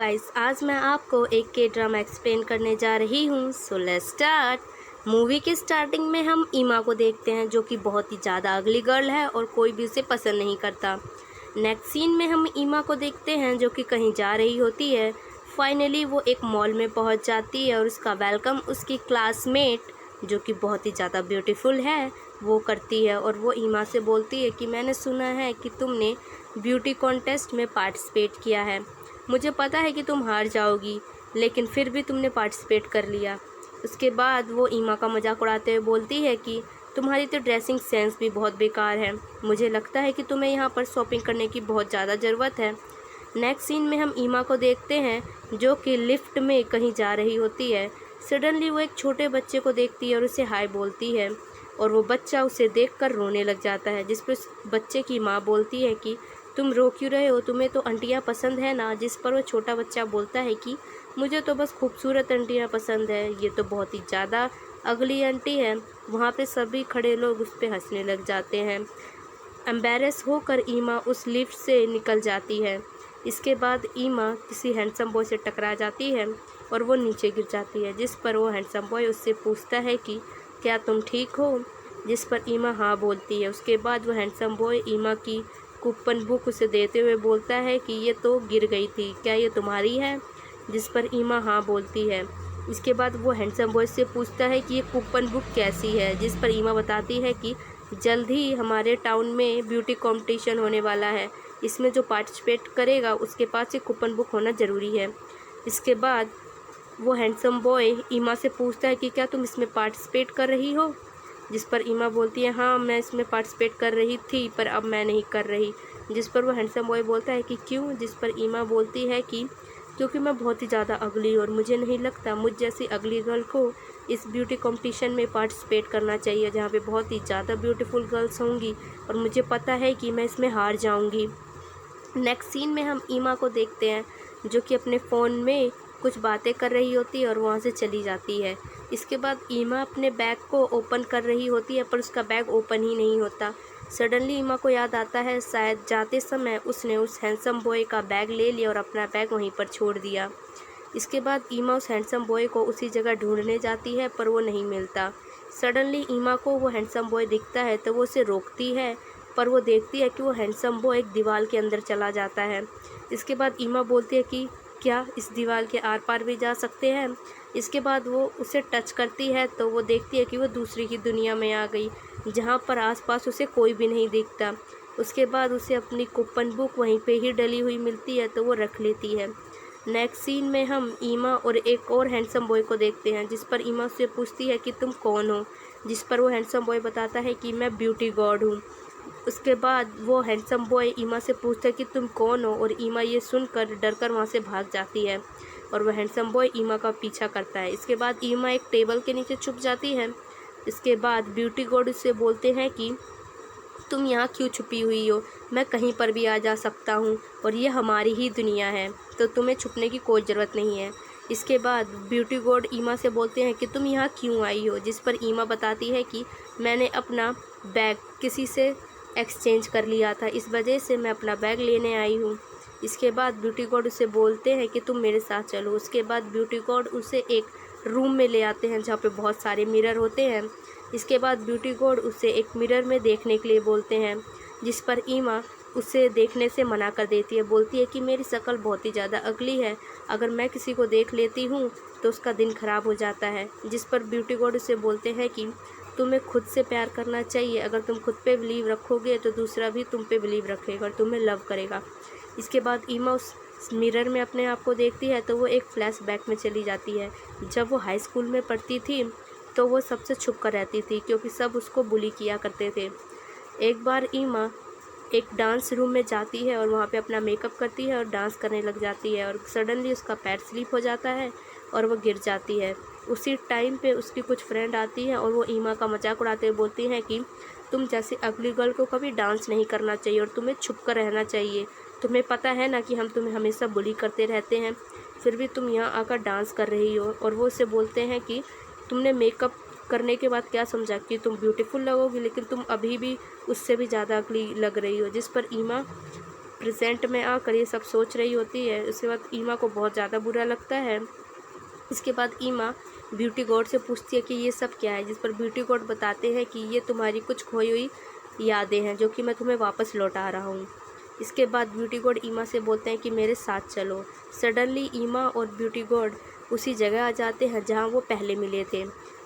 Guys, आज मैं आपको एक के ड्रामा एक्सप्लेन करने जा रही हूँ। So let's start. मूवी के स्टार्टिंग में हम ईमा को देखते हैं जो कि बहुत ही ज़्यादा अगली गर्ल है और कोई भी उसे पसंद नहीं करता। नेक्स्ट सीन में हम ईमा को देखते हैं जो कि कहीं जा रही होती है। फाइनली वो एक मॉल में पहुँच जाती है और उसका वेलकम उसकी क्लासमेट जो कि बहुत ही ज़्यादा ब्यूटीफुल है वो करती है। और वो ईमा से बोलती है कि मैंने सुना है कि तुमने ब्यूटी कॉन्टेस्ट में पार्टिसिपेट किया है। मुझे पता है कि तुम हार जाओगी, लेकिन फिर भी तुमने पार्टिसिपेट कर लिया। उसके बाद वो ईमा का मजाक उड़ाते हुए बोलती है कि तुम्हारी तो ड्रेसिंग सेंस भी बहुत बेकार है। मुझे लगता है कि तुम्हें यहाँ पर शॉपिंग करने की बहुत ज़्यादा ज़रूरत है। नेक्स्ट सीन में हम ईमा को देखते हैं जो कि लिफ्ट में कहीं जा रही होती है। सडनली वो एक छोटे बच्चे को देखती है और उसे हाय बोलती है और वो बच्चा उसे देखकर रोने लग जाता है, जिस पर उस बच्चे की माँ बोलती है कि तुम रो क्यों रहे हो, तुम्हें तो आंटियाँ पसंद है ना। जिस पर वो छोटा बच्चा बोलता है कि मुझे तो बस खूबसूरत आंटियाँ पसंद है, ये तो बहुत ही ज़्यादा अगली आंटी है। वहाँ पे सभी खड़े लोग उस पर हंसने लग जाते हैं। एम्बेरस होकर ईमा उस लिफ्ट से निकल जाती है। इसके बाद ईमा किसी हैंडसम बॉय से टकरा जाती है और वो नीचे गिर जाती है, जिस पर वो हैंडसम बॉय उससे पूछता है कि क्या तुम ठीक हो, जिस पर ईमा हाँ बोलती है। उसके बाद वो हैंडसम बॉय ईमा की कूपन बुक उसे देते हुए बोलता है कि ये तो गिर गई थी, क्या ये तुम्हारी है, जिस पर ईमा हाँ बोलती है। इसके बाद वो हैंडसम बॉय से पूछता है कि ये कूपन बुक कैसी है, जिस पर ईमा बताती है कि जल्द ही हमारे टाउन में ब्यूटी कंपटीशन होने वाला है, इसमें जो पार्टिसिपेट करेगा उसके पास ये कूपन बुक होना ज़रूरी है। इसके बाद वो हैंडसम बॉय ईमा से पूछता है कि क्या तुम इसमें पार्टिसिपेट कर रही हो, जिस पर ईमा बोलती है हाँ मैं इसमें पार्टिसिपेट कर रही थी पर अब मैं नहीं कर रही। जिस पर वो हैंडसम बॉय बोलता है कि क्यों, जिस पर ईमा बोलती है कि क्योंकि मैं बहुत ही ज़्यादा अगली और मुझे नहीं लगता मुझ जैसी अगली गर्ल को इस ब्यूटी कंपटीशन में पार्टिसिपेट करना चाहिए, जहाँ पे बहुत ही ज़्यादा ब्यूटीफुल गर्ल्स होंगी और मुझे पता है कि मैं इसमें हार जाऊँगी। नेक्स्ट सीन में हम ईमा को देखते हैं जो कि अपने फ़ोन में कुछ बातें कर रही होती है और वहाँ से चली जाती है। इसके बाद ईमा अपने बैग को ओपन कर रही होती है पर उसका बैग ओपन ही नहीं होता। सडनली ईमा को याद आता है शायद जाते समय उसने उस हैंडसम बॉय का बैग ले लिया और अपना बैग वहीं पर छोड़ दिया। इसके बाद ईमा उस हैंडसम बॉय को उसी जगह ढूंढने जाती है पर वो नहीं मिलता। सडनली ईमा को वो हैंडसम बॉय दिखता है तो वो उसे रोकती है, पर वो देखती है कि वो हैंडसम बॉय एक दीवार के अंदर चला जाता है। इसके बाद ईमा बोलती है कि क्या इस दीवार के आर पार भी जा सकते हैं। इसके बाद वो उसे टच करती है तो वो देखती है कि वो दूसरी की दुनिया में आ गई, जहाँ पर आसपास उसे कोई भी नहीं दिखता। उसके बाद उसे अपनी कूपन बुक वहीं पे ही डली हुई मिलती है तो वो रख लेती है। नेक्स्ट सीन में हम ईमा और एक और हैंडसम बॉय को देखते हैं, जिस पर ईमा उससे पूछती है कि तुम कौन हो, जिस पर वो हैंडसम बॉय बताता है कि मैं ब्यूटी गॉड हूँ। उसके बाद वो हैंडसम बॉय ईमा से पूछता है कि तुम कौन हो, और ईमा ये सुनकर डरकर वहाँ से भाग जाती है और वह हैंडसम बॉय ईमा का पीछा करता है। इसके बाद ईमा एक टेबल के नीचे छुप जाती है। इसके बाद ब्यूटी गॉड उससे बोलते हैं कि तुम यहाँ क्यों छुपी हुई हो, मैं कहीं पर भी आ जा सकता हूँ और ये हमारी ही दुनिया है, तो तुम्हें छुपने की कोई ज़रूरत नहीं है। इसके बाद ब्यूटी गॉड ईमा से बोलते हैं कि तुम यहाँ क्यों आई हो, जिस पर ईमा बताती है कि मैंने अपना बैग किसी से एक्सचेंज कर लिया था, इस वजह से मैं अपना बैग लेने आई हूँ। इसके बाद ब्यूटी गॉड उसे बोलते हैं कि तुम मेरे साथ चलो। उसके बाद ब्यूटी गॉड उसे एक रूम में ले आते हैं जहाँ पे बहुत सारे मिरर होते हैं। इसके बाद ब्यूटी गॉड उसे एक मिरर में देखने के लिए बोलते हैं, जिस पर ईमा उसे देखने से मना कर देती है। बोलती है कि मेरी शक्ल बहुत ही ज़्यादा अगली है, अगर मैं किसी को देख लेती हूँ तो उसका दिन ख़राब हो जाता है। जिस पर ब्यूटी गॉड उसे बोलते हैं कि तुम्हें खुद से प्यार करना चाहिए, अगर तुम खुद पे बिलीव रखोगे तो दूसरा भी तुम पे बिलीव रखेगा और तुम्हें लव करेगा। इसके बाद ईमा उस मिरर में अपने आप को देखती है तो वो एक फ्लैशबैक में चली जाती है। जब वो हाई स्कूल में पढ़ती थी तो वो सबसे छुप कर रहती थी क्योंकि सब उसको बुली किया करते थे। एक बार ईमा एक डांस रूम में जाती है और वहाँ पे अपना मेकअप करती है और डांस करने लग जाती है और सडनली उसका पैर स्लिप हो जाता है और वो गिर जाती है। उसी टाइम पे उसकी कुछ फ्रेंड आती हैं और वो ईमा का मजाक उड़ाते हुए बोलती हैं कि तुम जैसी अगली गर्ल को कभी डांस नहीं करना चाहिए और तुम्हें छुप कर रहना चाहिए। तुम्हें पता है ना कि हम तुम्हें हमेशा बुली करते रहते हैं, फिर भी तुम यहाँ आकर डांस कर रही हो। और वो उससे बोलते हैं कि तुमने मेकअप करने के बाद क्या समझा कि तुम ब्यूटीफुल लगोगी, लेकिन तुम अभी भी उससे भी ज़्यादा अगली लग रही हो। जिस पर ईमा प्रेजेंट में आकर ये सब सोच रही होती है। उसके बाद ईमा को बहुत ज़्यादा बुरा लगता है। इसके बाद ईमा ब्यूटी गॉड से पूछती है कि ये सब क्या है, जिस पर ब्यूटी गॉड बताते हैं कि ये तुम्हारी कुछ खोई हुई यादें हैं जो कि मैं तुम्हें वापस लौटा रहा हूँ। इसके बाद ब्यूटी गॉड ईमा से बोलते हैं कि मेरे साथ चलो। सडनली ईमा और ब्यूटी गॉड उसी जगह आ जाते हैं जहाँ वो पहले मिले थे।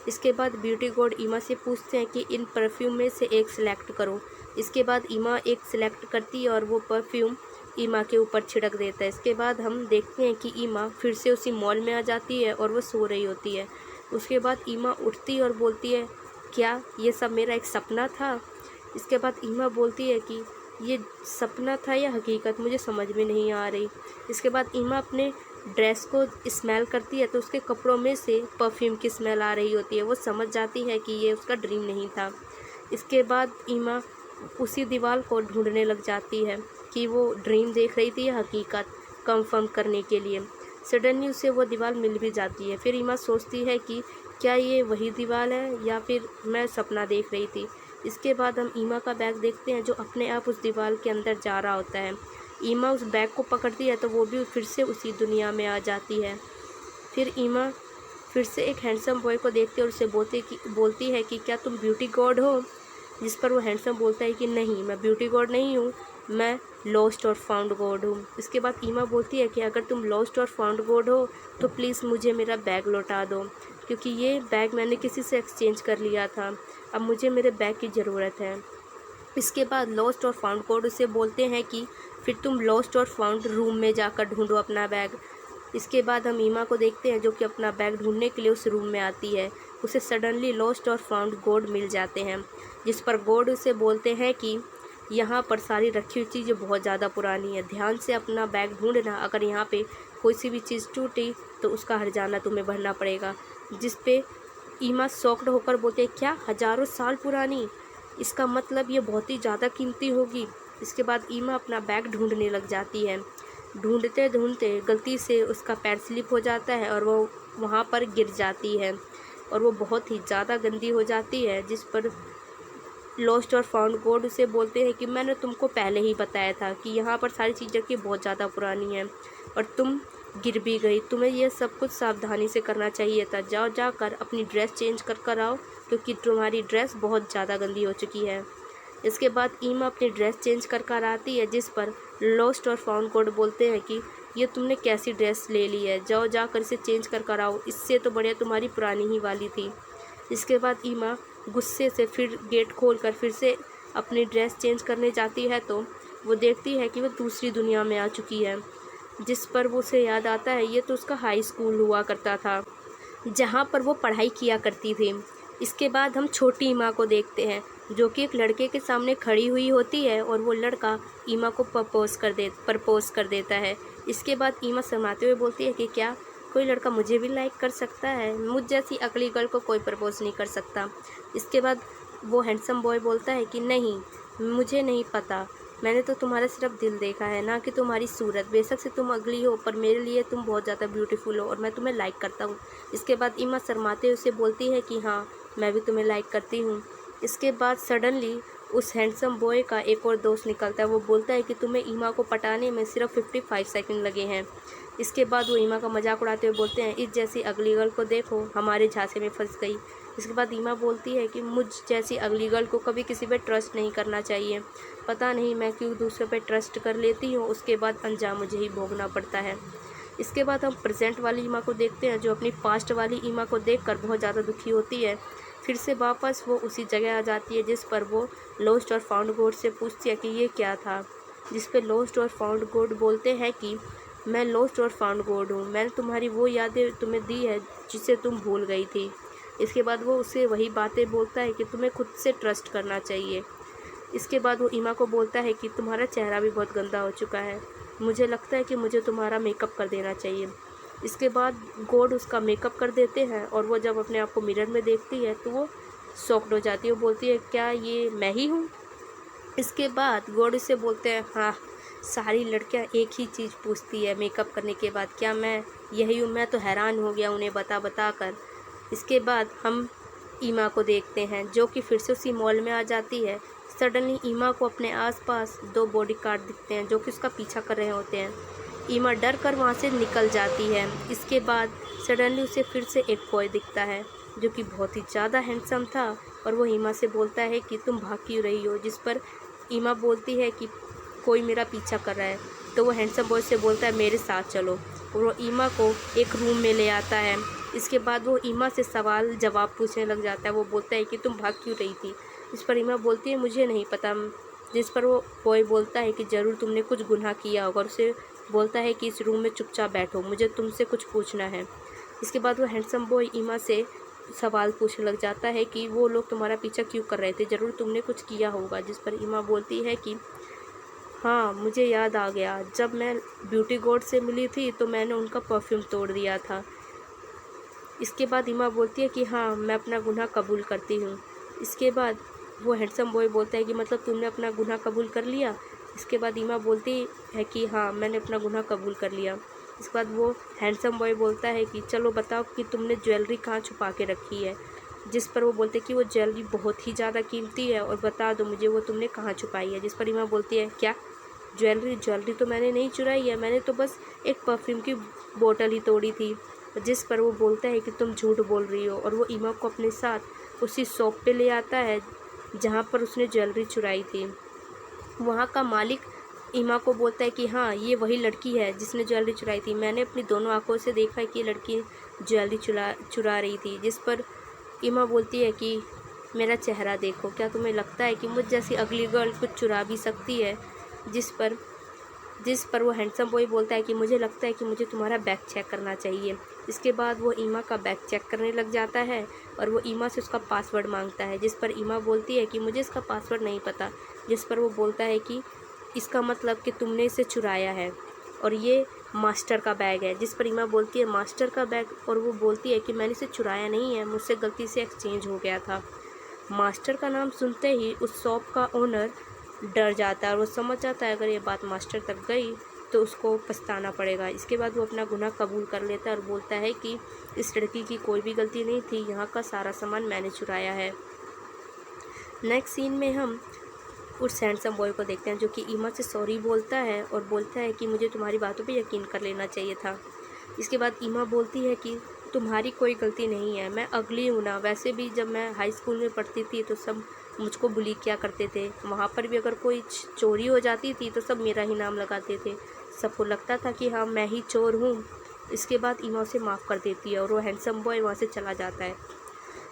इसके बाद ब्यूटी गॉड ईमा से पूछते हैं कि इन परफ्यूम में से एक सिलेक्ट करो। इसके बाद ईमा एक सिलेक्ट करती है और वो परफ्यूम ईमा के ऊपर छिड़क देता है। इसके बाद हम देखते हैं कि ईमा फिर से उसी मॉल में आ जाती है और वो सो रही होती है। उसके बाद ईमा उठती है और बोलती है, क्या ये सब मेरा एक सपना था? इसके बाद ईमा बोलती है कि ये सपना था या हकीकत, मुझे समझ में नहीं आ रही। इसके बाद ईमा अपने ड्रेस को स्मेल करती है तो उसके कपड़ों में से परफ्यूम की स्मेल आ रही होती है। वो समझ जाती है कि ये उसका ड्रीम नहीं था। इसके बाद ईमा उसी दीवार को ढूंढने लग जाती है कि वो ड्रीम देख रही थी या हकीकत, कंफर्म करने के लिए। सडनली उसे वो दीवार मिल भी जाती है। फिर ईमा सोचती है कि क्या ये वही दीवार है या फिर मैं सपना देख रही थी। इसके बाद हम ईमा का बैग देखते हैं जो अपने आप उस दीवार के अंदर जा रहा होता है। ईमा उस बैग को पकड़ती है तो वो भी फिर से उसी दुनिया में आ जाती है। फिर ईमा फिर से एक हैंडसम बॉय को देखती है और उसे बोलती है कि क्या तुम ब्यूटी गॉड हो? जिस पर वो हैंडसम बोलता है कि नहीं, मैं ब्यूटी गॉड नहीं हूँ, मैं लॉस्ट और फाउंड गॉड हूँ। इसके बाद ईमा बोलती है कि अगर तुम लॉस्ट और फाउंड गॉड हो तो प्लीज़ मुझे मेरा बैग लौटा दो, क्योंकि ये बैग मैंने किसी से एक्सचेंज कर लिया था। अब मुझे मेरे बैग की ज़रूरत है। इसके बाद लॉस्ट और फाउंड गॉड उसे बोलते हैं कि फिर तुम लॉस्ट और फाउंड रूम में जाकर ढूंढो अपना बैग। इसके बाद हम ईमा को देखते हैं जो कि अपना बैग ढूंढने के लिए उस रूम में आती है। उसे सडनली लॉस्ट और फाउंड गॉड मिल जाते हैं, जिस पर गॉड उसे बोलते हैं कि यहाँ पर सारी रखी हुई चीज़ें बहुत ज़्यादा पुरानी है, ध्यान से अपना बैग ढूंढना, अगर यहाँ पे कोई सी भी चीज़ टूटी तो उसका हर्जाना तुम्हें भरना पड़ेगा। जिस पे ईमा शॉक्ड होकर बोलते हैं, क्या हज़ारों साल पुरानी? इसका मतलब ये बहुत ही ज़्यादा कीमती होगी। इसके बाद ईमा अपना बैग ढूंढने लग जाती है। ढूंढते ढूंढते गलती से उसका पैर स्लिप हो जाता है और वो वहाँ पर गिर जाती है और वो बहुत ही ज़्यादा गंदी हो जाती है। जिस पर लॉस्ट और फाउंड गॉड उसे बोलते हैं कि मैंने तुमको पहले ही बताया था कि यहाँ पर सारी चीज़ें की बहुत ज़्यादा पुरानी हैं और तुम गिर भी गई। तुम्हें यह सब कुछ सावधानी से करना चाहिए था। जाओ जाकर अपनी ड्रेस चेंज कर आओ, क्योंकि तुम्हारी ड्रेस बहुत ज़्यादा गंदी हो चुकी है। इसके बाद ईमा अपनी ड्रेस चेंज कर आती है, जिस पर लॉस्ट और फाउंड गॉड बोलते हैं कि ये तुमने कैसी ड्रेस ले ली है, जाओ जाकर इसे चेंज कर आओ, इससे तो बढ़िया तुम्हारी पुरानी ही वाली थी। इसके बाद ईमा गुस्से से फिर गेट खोलकर फिर से अपनी ड्रेस चेंज करने जाती है तो वो देखती है कि वो दूसरी दुनिया में आ चुकी है। जिस पर वो उसे याद आता है ये तो उसका हाई स्कूल हुआ करता था जहाँ पर वो पढ़ाई किया करती थी। इसके बाद हम छोटी ईमा को देखते हैं जो कि एक लड़के के सामने खड़ी हुई होती है और वो लड़का ईमा को प्रपोज कर देता है। इसके बाद ईमा शर्माते हुए बोलती है कि क्या कोई लड़का मुझे भी लाइक कर सकता है? मुझ जैसी अगली गर्ल को कोई प्रपोज नहीं कर सकता। इसके बाद वो हैंडसम बॉय बोलता है कि नहीं, मुझे नहीं पता, मैंने तो तुम्हारा सिर्फ दिल देखा है, ना कि तुम्हारी सूरत। बेशक से तुम अगली हो पर मेरे लिए तुम बहुत ज़्यादा ब्यूटीफुल हो और मैं तुम्हें लाइक करता हूँ। इसके बाद ईमा शर्माते हुए उसे बोलती है कि हाँ, मैं भी तुम्हें लाइक करती हूँ। इसके बाद सडनली उस हैंडसम बॉय का एक और दोस्त निकलता है। वो बोलता है कि तुम्हें ईमा को पटाने में सिर्फ 55 सेकंड लगे हैं। इसके बाद वो ईमा का मजाक उड़ाते हुए बोलते हैं, इस जैसी अगली गर्ल को देखो, हमारे झांसे में फंस गई। इसके बाद ईमा बोलती है कि मुझ जैसी अगली गर्ल को कभी किसी पे ट्रस्ट नहीं करना चाहिए, पता नहीं मैं क्यों दूसरे पे ट्रस्ट कर लेती हूँ, उसके बाद अंजाम मुझे ही भोगना पड़ता है। इसके बाद हम प्रेजेंट वाली ईमा को देखते हैं जो अपनी पास्ट वाली ईमा को देखकर बहुत ज़्यादा दुखी होती है। फिर से वापस वो उसी जगह आ जाती है जिस पर वो लॉस्ट और फाउंड गॉड से पूछती है कि ये क्या था। जिस पे लॉस्ट और फाउंड गॉड बोलते हैं कि मैं लॉस्ट और फाउंड गॉड हूँ, मैंने तुम्हारी वो यादें तुम्हें दी है जिसे तुम भूल गई थी। इसके बाद वो उससे वही बातें बोलता है कि तुम्हें खुद से ट्रस्ट करना चाहिए। इसके बाद वो ईमा को बोलता है कि तुम्हारा चेहरा भी बहुत गंदा हो चुका है, मुझे लगता है कि मुझे तुम्हारा मेकअप कर देना चाहिए। इसके बाद गॉड उसका मेकअप कर देते हैं और वो जब अपने आप को मिरर में देखती है तो वो शॉक्ड हो जाती है। वो बोलती है, क्या ये मैं ही हूँ? इसके बाद गॉड उससे बोलते हैं, हाँ, सारी लड़कियाँ एक ही चीज़ पूछती है मेकअप करने के बाद, क्या मैं यही हूँ? मैं तो हैरान हो गया उन्हें बता कर। इसके बाद हम ईमा को देखते हैं जो कि फिर से उसी मॉल में आ जाती है। सडनली ईमा को अपने आसपास 2 बॉडीगार्ड दिखते हैं जो कि उसका पीछा कर रहे होते हैं। ईमा डर कर वहाँ से निकल जाती है। इसके बाद सडनली उसे फिर से एक बॉय दिखता है जो कि बहुत ही ज़्यादा हैंडसम था और वो ईमा से बोलता है कि तुम भाग क्यों रही हो, जिस पर ईमा बोलती है कि कोई मेरा पीछा कर रहा है। तो वो हैंडसम बॉय से बोलता है मेरे साथ चलो, और वो ईमा को एक रूम में ले आता है। इसके बाद वो ईमा से सवाल जवाब पूछने लग जाता है। वो बोलता है कि तुम भाग क्यों रही थी, इस पर ईमा बोलती है मुझे नहीं पता, जिस पर वो बॉय बोलता है कि ज़रूर तुमने कुछ गुनाह किया होगा, और उसे बोलता है कि इस रूम में चुपचाप बैठो, मुझे तुमसे कुछ पूछना है। इसके बाद वो हैंडसम बॉय ईमा से सवाल पूछने लग जाता है कि वो लोग तुम्हारा पीछा क्यों कर रहे थे, ज़रूर तुमने कुछ किया होगा। जिस पर ईमा बोलती है कि हाँ, मुझे याद आ गया, जब मैं ब्यूटी गॉड से मिली थी तो मैंने उनका परफ्यूम तोड़ दिया था। इसके बाद ईमा बोलती है कि हाँ, मैं अपना गुनाह कबूल करती हूँ। इसके बाद वो हैंडसम बॉय बोलता है कि मतलब तुमने अपना गुनाह कबूल कर लिया। इसके बाद ईमा बोलती है कि हाँ, मैंने अपना गुनाह कबूल कर लिया। इसके बाद वो हैंडसम बॉय बोलता है कि चलो बताओ कि तुमने ज्वेलरी कहाँ छुपा के रखी है। जिस पर वो बोलते कि वो ज्वेलरी बहुत ही ज़्यादा कीमती है और बता दो मुझे वो तुमने कहाँ छुपाई है। जिस पर ईमा बोलती है क्या ज्वेलरी तो मैंने नहीं चुराई है, मैंने तो बस एक परफ्यूम की बोतल ही तोड़ी थी। जिस पर वो बोलता है कि तुम झूठ बोल रही हो, और वो ईमा को अपने साथ उसी शॉप पे ले आता है जहाँ पर उसने ज्वेलरी चुराई थी। वहाँ का मालिक ईमा को बोलता है कि हाँ, ये वही लड़की है जिसने ज्वेलरी चुराई थी, मैंने अपनी दोनों आंखों से देखा है कि ये लड़की ज्वेलरी चुरा रही थी। जिस पर ईमा बोलती है कि मेरा चेहरा देखो, क्या तुम्हें लगता है कि मुझ जैसी अगली गर्ल कुछ चुरा भी सकती है। जिस पर वो हैंडसम बॉय बोलता है कि मुझे लगता है कि मुझे तुम्हारा बैग चेक करना चाहिए। इसके बाद वो ईमा का बैग चेक करने लग जाता है और वो ईमा से उसका पासवर्ड मांगता है। जिस पर ईमा बोलती है कि मुझे इसका पासवर्ड नहीं पता। जिस पर वो बोलता है कि इसका मतलब कि तुमने इसे चुराया है और ये मास्टर का बैग है। जिस पर ईमा बोलती है मास्टर का बैग, और वो बोलती है कि मैंने इसे चुराया नहीं है, मुझसे गलती से एक्सचेंज हो गया था। मास्टर का नाम सुनते ही उस शॉप का ओनर डर जाता है और वो समझ जाता है अगर ये बात मास्टर तक गई तो उसको पछताना पड़ेगा। इसके बाद वो अपना गुनाह कबूल कर लेता है और बोलता है कि इस लड़की की कोई भी गलती नहीं थी, यहाँ का सारा सामान मैंने चुराया है। नेक्स्ट सीन में हम उस हैंडसम बॉय को देखते हैं जो कि ईमा से सॉरी बोलता है और बोलता है कि मुझे तुम्हारी बातों पे यकीन कर लेना चाहिए था। इसके बाद ईमा बोलती है कि तुम्हारी कोई गलती नहीं है, मैं अगली हूँ ना, वैसे भी जब मैं हाई स्कूल में पढ़ती थी तो सब मुझको बुली किया करते थे, वहाँ पर भी अगर कोई चोरी हो जाती थी तो सब मेरा ही नाम लगाते थे, सबको लगता था कि हाँ मैं ही चोर हूँ। इसके बाद ईमा उसे माफ़ कर देती है और वो हैंडसम बॉय वहाँ से चला जाता है।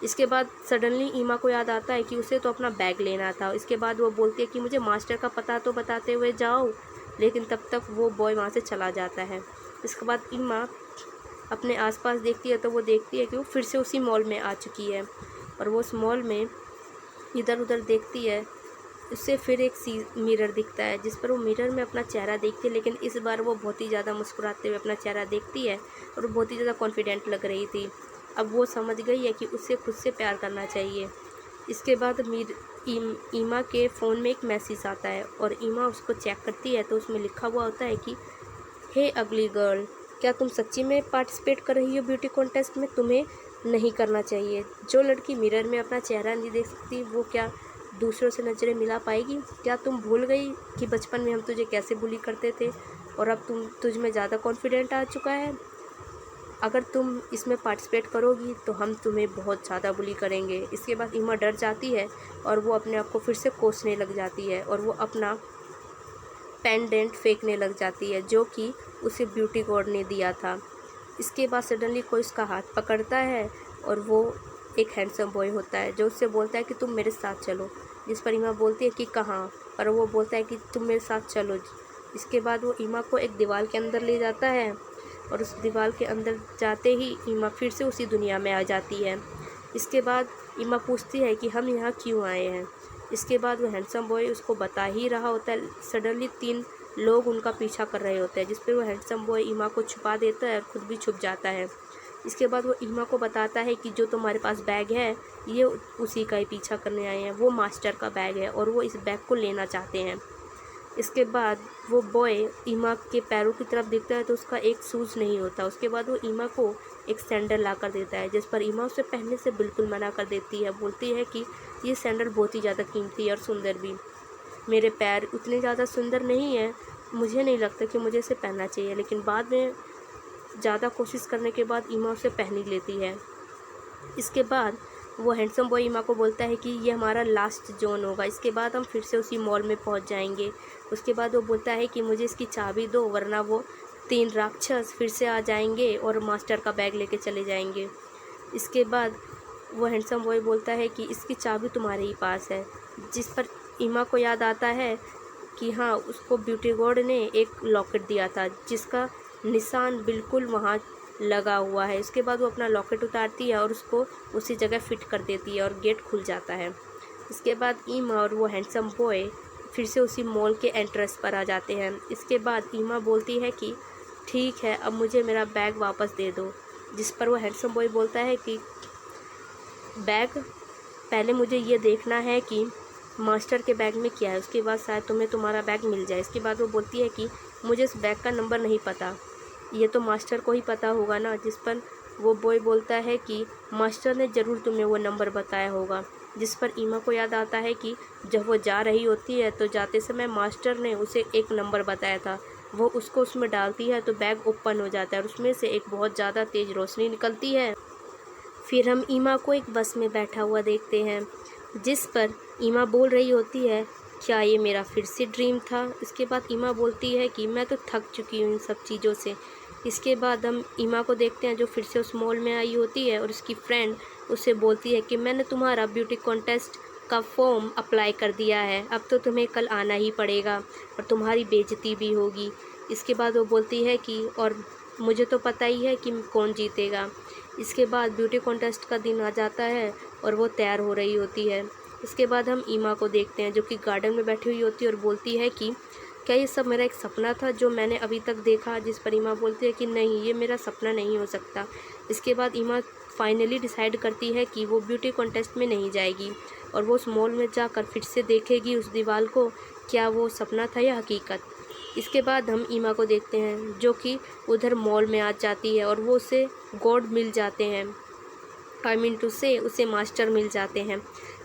इसके बाद सडनली ईमा को याद आता है कि उसे तो अपना बैग लेना था। इसके बाद वो बोलती है कि मुझे मास्टर का पता तो बताते हुए जाओ, लेकिन तब तक वो बॉय वहाँ से चला जाता है। इसके बाद ईमा अपने आसपास देखती है तो वो देखती है कि वो फिर से उसी मॉल में आ चुकी है और वो उस मॉल में इधर उधर देखती है। उससे फिर एक मिरर दिखता है जिस पर वो मिरर में अपना चेहरा देखती है, लेकिन इस बार वो बहुत ही ज़्यादा मुस्कुराते हुए अपना चेहरा देखती है और वो बहुत ही ज़्यादा कॉन्फिडेंट लग रही थी। अब वो समझ गई है कि उसे खुद से प्यार करना चाहिए। इसके बाद ईमा के फ़ोन में एक मैसेज आता है और ईमा उसको चेक करती है तो उसमें लिखा हुआ होता है कि हे अगली गर्ल, क्या तुम सच्ची में पार्टिसिपेट कर रही हो ब्यूटी कॉन्टेस्ट में? तुम्हें नहीं करना चाहिए। जो लड़की मिरर में अपना चेहरा नहीं देख सकती वो क्या दूसरों से नज़रें मिला पाएगी? क्या तुम भूल गई कि बचपन में हम तुझे कैसे बुली करते थे और अब तुझ में ज़्यादा कॉन्फिडेंट आ चुका है? अगर तुम इसमें पार्टिसिपेट करोगी तो हम तुम्हें बहुत ज़्यादा बुली करेंगे। इसके बाद ईमा डर जाती है और वो अपने आप को फिर से कोसने लग जाती है और वो अपना पेंडेंट फेंकने लग जाती है जो कि उसे ब्यूटी गॉड ने दिया था। इसके बाद सडनली कोई उसका हाथ पकड़ता है और वो एक हैंडसम बॉय होता है जो उससे बोलता है कि तुम मेरे साथ चलो। जिस पर ईमा बोलती है कि कहाँ, और वो बोलता है कि तुम मेरे साथ चलो। इसके बाद वो ईमा को एक दीवार के अंदर ले जाता है और उस दीवार के अंदर जाते ही ईमा फिर से उसी दुनिया में आ जाती है। इसके बाद ईमा पूछती है कि हम यहाँ क्यों आए हैं। इसके बाद वो हैंडसम बॉय उसको बता ही रहा होता है। सडनली 3 लोग उनका पीछा कर रहे होते हैं जिस पर वो हैंडसम बॉय ईमा को छुपा देता है और खुद भी छुप जाता है। इसके बाद वो ईमा को बताता है कि जो तुम्हारे पास बैग है ये उसी का ही पीछा करने आए हैं, वो मास्टर का बैग है और वो इस बैग को लेना चाहते हैं। इसके बाद वो बॉय ईमा के पैरों की तरफ देखता है तो उसका एक शूज़ नहीं होता। उसके बाद वो ईमा को एक सैंडल ला कर देता है, जिस पर ईमा उसे पहनने से बिल्कुल मना कर देती है। बोलती है कि ये सैंडल बहुत ही ज़्यादा कीमती है और सुंदर भी। मेरे पैर उतने ज़्यादा सुंदर नहीं हैं, मुझे नहीं लगता कि मुझे इसे पहनना चाहिए। लेकिन बाद में ज़्यादा कोशिश करने के बाद ईमा उसे पहन ही लेती है। इसके बाद वो हैंडसम बॉय ईमा को बोलता है कि ये हमारा लास्ट जोन होगा, इसके बाद हम फिर से उसी मॉल में पहुंच जाएंगे। उसके बाद वो बोलता है कि मुझे इसकी चाबी दो, वरना वो 3 राक्षस फिर से आ जाएंगे और मास्टर का बैग लेके चले जाएंगे। इसके बाद वो हैंडसम बॉय बोलता है कि इसकी चाबी तुम्हारे ही पास है, जिस पर ईमा को याद आता है कि हाँ, उसको ब्यूटी गॉड ने एक लॉकेट दिया था जिसका निशान बिल्कुल वहाँ लगा हुआ है। इसके बाद वो अपना लॉकेट उतारती है और उसको उसी जगह फिट कर देती है और गेट खुल जाता है। इसके बाद ईमा और वो हैंडसम बॉय फिर से उसी मॉल के एंट्रेंस पर आ जाते हैं। इसके बाद ईमा बोलती है कि ठीक है, अब मुझे मेरा बैग वापस दे दो, जिस पर वो हैंडसम बॉय बोलता है कि बैग, पहले मुझे ये देखना है कि मास्टर के बैग में क्या है, उसके बाद शायद तुम्हें तुम्हारा बैग मिल जाए। इसके बाद वो बोलती है कि मुझे इस बैग का नंबर नहीं पता, ये तो मास्टर को ही पता होगा ना। जिस पर वो बॉय बोलता है कि मास्टर ने ज़रूर तुम्हें वो नंबर बताया होगा। जिस पर ईमा को याद आता है कि जब वो जा रही होती है तो जाते समय मास्टर ने उसे एक नंबर बताया था। वो उसको उसमें डालती है तो बैग ओपन हो जाता है और उसमें से एक बहुत ज़्यादा तेज़ रोशनी निकलती है। फिर हम ईमा को एक बस में बैठा हुआ देखते हैं, जिस पर ईमा बोल रही होती है, क्या ये मेरा फिर से ड्रीम था। इसके बाद ईमा बोलती है कि मैं तो थक चुकी हूँ इन सब चीज़ों से। इसके बाद हम ईमा को देखते हैं जो फिर से उस मॉल में आई होती है और उसकी फ्रेंड उससे बोलती है कि मैंने तुम्हारा ब्यूटी कॉन्टेस्ट का फॉर्म अप्लाई कर दिया है, अब तो तुम्हें कल आना ही पड़ेगा और तुम्हारी बेइज्जती भी होगी। इसके बाद वो बोलती है कि और मुझे तो पता ही है कि कौन जीतेगा। इसके बाद ब्यूटी कॉन्टेस्ट का दिन आ जाता है और वो तैयार हो रही होती है। इसके बाद हम ईमा को देखते हैं जो कि गार्डन में बैठी हुई होती है और बोलती है कि क्या ये सब मेरा एक सपना था जो मैंने अभी तक देखा। जिस पर ईमा बोलती है कि नहीं, ये मेरा सपना नहीं हो सकता। इसके बाद ईमा फाइनली डिसाइड करती है कि वो ब्यूटी कॉन्टेस्ट में नहीं जाएगी और वो उस मॉल में जाकर फिर से देखेगी उस दीवार को, क्या वो सपना था या हकीकत। इसके बाद हम ईमा को देखते हैं जो कि उधर मॉल में आ जाती है और वो उसे गॉड मिल जाते हैं, आई मीन टू से उसे मास्टर मिल जाते हैं।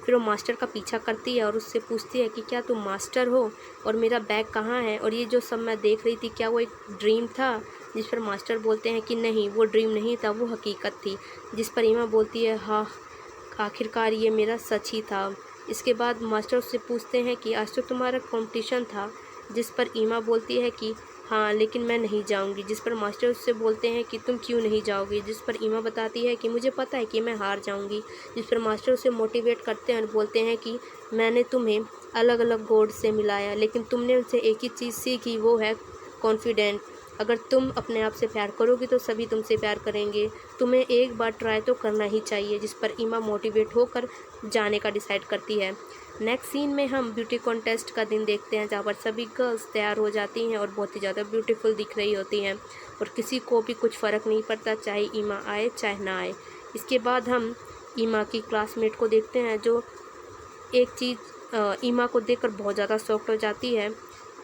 फिर वो मास्टर का पीछा करती है और उससे पूछती है कि क्या तुम मास्टर हो और मेरा बैग कहाँ है और ये जो सब मैं देख रही थी क्या वो एक ड्रीम था। जिस पर मास्टर बोलते हैं कि नहीं, वो ड्रीम नहीं था, वो हकीकत थी। जिस पर ईमा बोलती है हाँ, आखिरकार ये मेरा सच ही था। इसके बाद मास्टर उससे पूछते हैं कि आज तो तुम्हारा कंपटीशन था। जिस पर ईमा बोलती है कि हाँ, लेकिन मैं नहीं जाऊंगी। जिस पर मास्टर उससे बोलते हैं कि तुम क्यों नहीं जाओगी। जिस पर ईमा बताती है कि मुझे पता है कि मैं हार जाऊंगी। जिस पर मास्टर उसे मोटिवेट करते हैं और बोलते हैं कि मैंने तुम्हें अलग अलग गॉड से मिलाया, लेकिन तुमने उनसे एक ही चीज़ सीखी, वो है कॉन्फिडेंट। अगर तुम अपने आप से प्यार करोगी तो सभी तुमसे प्यार करेंगे, तुम्हें एक बार ट्राई तो करना ही चाहिए। जिस पर ईमा मोटिवेट होकर जाने का डिसाइड करती है। नेक्स्ट सीन में हम ब्यूटी कॉन्टेस्ट का दिन देखते हैं जहाँ पर सभी गर्ल्स तैयार हो जाती हैं और बहुत ही ज़्यादा ब्यूटीफुल दिख रही होती हैं और किसी को भी कुछ फ़र्क नहीं पड़ता, चाहे ईमा आए चाहे ना आए। इसके बाद हम ईमा की क्लासमेट को देखते हैं जो एक चीज़ ईमा को देखकर बहुत ज़्यादा शॉक्ड हो जाती है।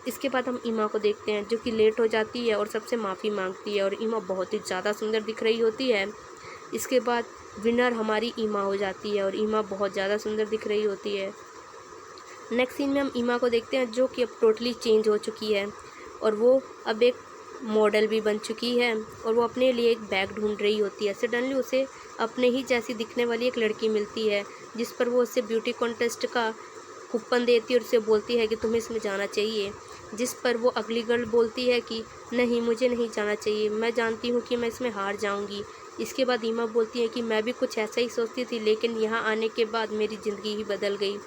इसके बाद हम ईमा को देखते हैं जो कि लेट हो जाती है और सबसे माफ़ी मांगती है और ईमा बहुत ही ज़्यादा सुंदर दिख रही होती है। इसके बाद विनर हमारी ईमा हो जाती है और ईमा बहुत ज़्यादा सुंदर दिख रही होती है। नेक्स्ट सीन में हम ईमा को देखते हैं जो कि अब टोटली चेंज हो चुकी है और वो अब एक मॉडल भी बन चुकी है और वो अपने लिए एक बैग ढूंढ रही होती है। सडनली उसे अपने ही जैसी दिखने वाली एक लड़की मिलती है, जिस पर वो उसे ब्यूटी कॉन्टेस्ट का कूपन देती है और उसे बोलती है कि तुम्हें इसमें जाना चाहिए। जिस पर वो अगली गर्ल बोलती है कि नहीं, मुझे नहीं जाना चाहिए, मैं जानती हूँ कि मैं इसमें हार जाऊँगी। इसके बाद ईमा बोलती है कि मैं भी कुछ ऐसा ही सोचती थी, लेकिन यहाँ आने के बाद मेरी ज़िंदगी ही बदल गई।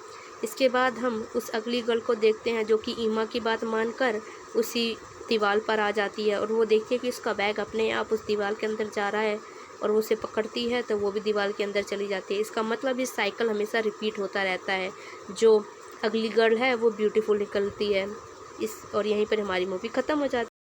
इसके बाद हम उस अगली गर्ल को देखते हैं जो कि ईमा की बात मानकर उसी दीवार पर आ जाती है और वो देखती है कि उसका बैग अपने आप उस दीवार के अंदर जा रहा है और वो उसे पकड़ती है तो वो भी दीवार के अंदर चली जाती है। इसका मतलब ये साइकिल हमेशा रिपीट होता रहता है, जो अगली गर्ल है वो ब्यूटीफुल निकलती है। और यहीं पर हमारी मूवी ख़त्म हो जाती है।